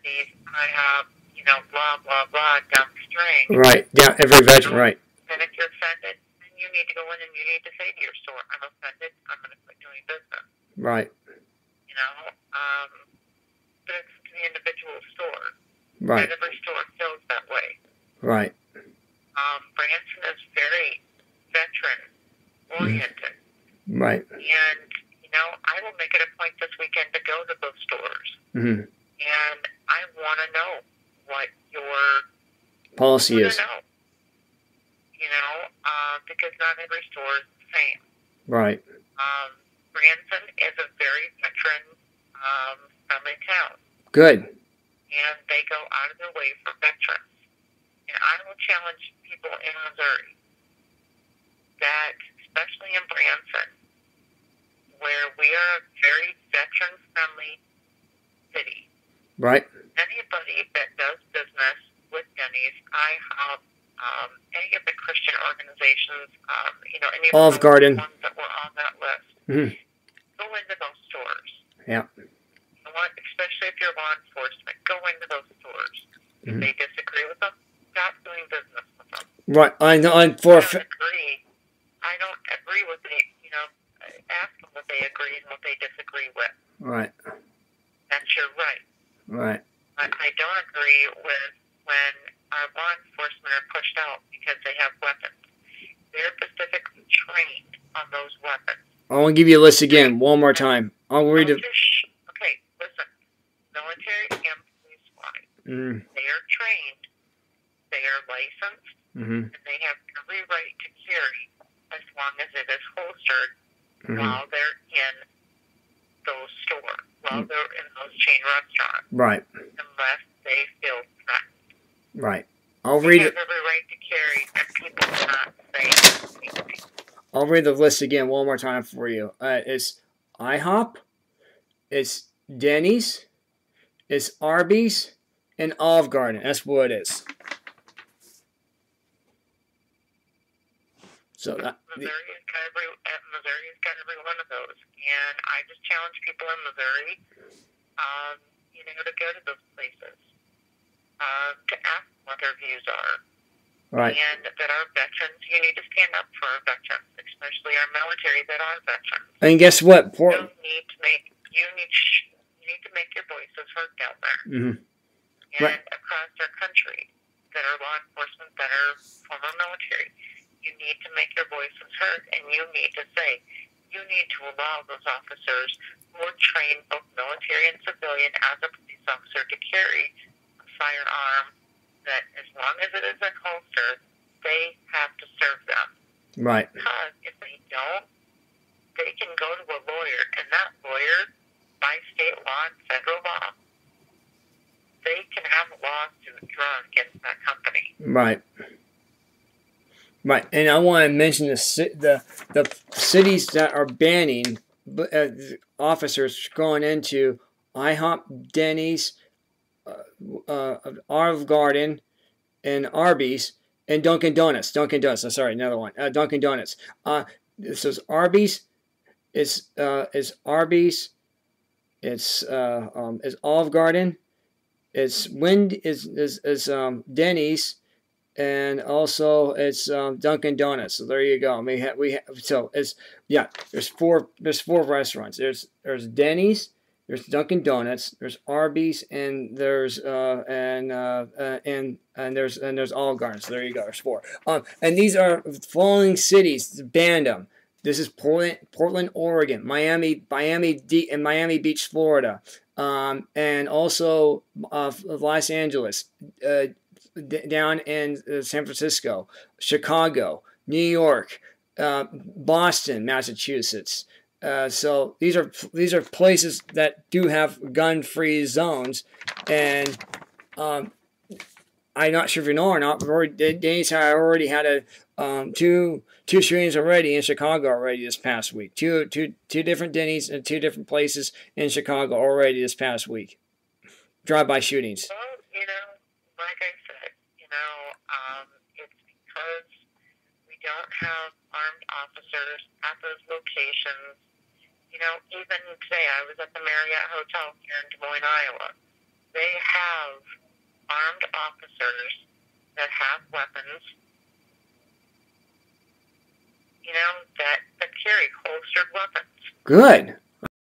these IHOP, blah, blah, blah, down the string. Right. Yeah, every veteran, right. And if you're offended, then you need to go in and you need to say to your store, I'm offended, I'm going to quit doing business. Right. But it's the individual store. Right. And every store feels that way. Right. Branson is very veteran-oriented. Right. And, I will make it a point this weekend to go to those stores. Mm-hmm. And I want to know what your policy is. Because not every store is the same. Right. Branson is a very veteran-friendly town. Good. And they go out of their way for veterans. And I will challenge people in Missouri that, especially in Branson, where we are a very veteran-friendly city. Right. Anybody that does business with Denny's, IHOP, any of the Christian organizations, any of Olive the Garden. ones that were on that list, go into those stores. Yeah. Especially if you're law enforcement, go into those stores. If they disagree with them, stop doing business with them. Right. I know. I don't agree with ask them what they agree and what they disagree with. Right. That's your right. Right. But I don't agree with when our law enforcement are pushed out because they have weapons. They're specifically trained on those weapons. I want to give you a list again one more time. I'll read it. Okay, listen. Military and police-wise, they are trained, they are licensed, and they have every right to carry as long as it is holstered while they're in those stores, while they're in those chain restaurants. Right. Unless they feel threatened. Right. I'll read it. They have every right to carry, and people cannot say anything. I'll read the list again one more time for you. It's IHOP, it's Denny's, it's Arby's, and Olive Garden. That's what it is. So that Missouri's got every one of those, and I just challenge people in Missouri, to go to those places, to ask what their views are. Right. And that our veterans, you need to stand up for our veterans, especially our military that are veterans. And guess what? You need to make your voices heard down there. And across our country, that are law enforcement, that are former military. You need to make your voices heard, and you need to say, you need to allow those officers who are trained, both military and civilian, as a police officer, to carry a firearm that, as long as it is in holster, they have to serve them. Right. Because if they don't, they can go to a lawyer, and that lawyer, by state law and federal law, they can have a lawsuit drawn against that company. Right. Right, and I want to mention the cities that are banning officers going into IHOP, Denny's, Olive Garden, and Arby's, and Dunkin' Donuts. Dunkin' Donuts. Sorry, another one. Dunkin' Donuts. This is Arby's. It's Arby's. It's Olive Garden. It's Denny's. And also it's Dunkin' Donuts. So there you go. There's four restaurants. There's Denny's, there's Dunkin' Donuts, there's Arby's, and there's there's Olive Garden. So there you go. There's four. And these are following cities. Banned them. This is Portland, Oregon, Miami Beach, Florida, and also Los Angeles. Down in San Francisco, Chicago, New York, Boston, Massachusetts. So these are places that do have gun-free zones, and I'm not sure if you know or not, but Denny's already had two shootings already in Chicago already this past week. Two different Denny's and two different places in Chicago already this past week. Drive-by shootings. Well, like I said, it's because we don't have armed officers at those locations. Even today, I was at the Marriott Hotel here in Des Moines, Iowa. They have officers that have weapons, you know, that carry holstered weapons. Good.